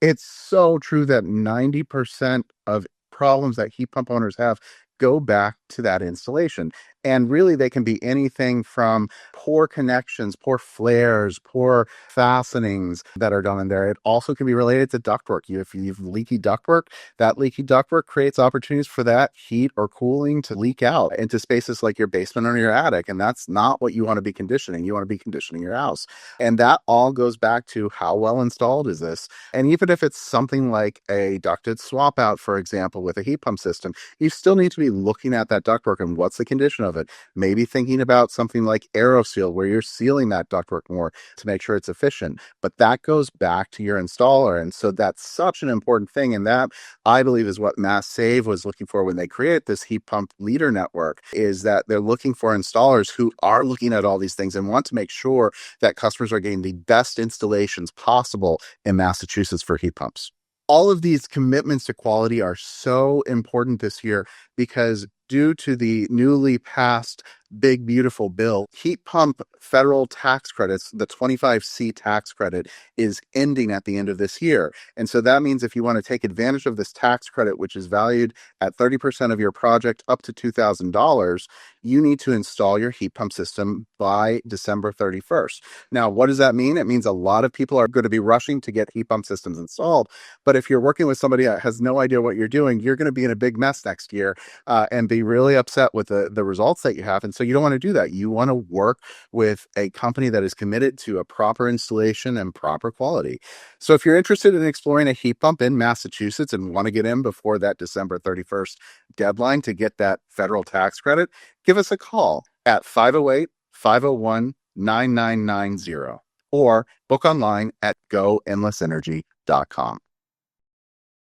It's so true that 90% of problems that heat pump owners have go back to that installation. And really, they can be anything from poor connections, poor flares, poor fastenings that are done in there. It also can be related to ductwork. If you have leaky ductwork, that leaky ductwork creates opportunities for that heat or cooling to leak out into spaces like your basement or your attic. And that's not what you want to be conditioning. You want to be conditioning your house. And that all goes back to how well installed is this? And even if it's something like a ducted swap out, for example, with a heat pump system, you still need to be looking at that ductwork and what's the condition of it. Maybe thinking about something like AeroSeal, where you're sealing that ductwork more to make sure it's efficient. But that goes back to your installer. And so that's such an important thing. And that, I believe, is what Mass Save was looking for when they created this heat pump leader network, is that they're looking for installers who are looking at all these things and want to make sure that customers are getting the best installations possible in Massachusetts for heat pumps. All of these commitments to quality are so important this year because due to the newly passed big beautiful bill, heat pump federal tax credits, the 25C tax credit, is ending at the end of this year. And so that means if you want to take advantage of this tax credit, which is valued at 30% of your project up to $2,000, you need to install your heat pump system by December 31st. Now, what does that mean? It means a lot of people are going to be rushing to get heat pump systems installed. But if you're working with somebody that has no idea what you're doing, you're going to be in a big mess next year and be really upset with the results that you have. And so you don't want to do that. You want to work with a company that is committed to a proper installation and proper quality. So if you're interested in exploring a heat pump in Massachusetts and want to get in before that December 31st deadline to get that federal tax credit, give us a call at 508-501-9990 or book online at goendlessenergy.com.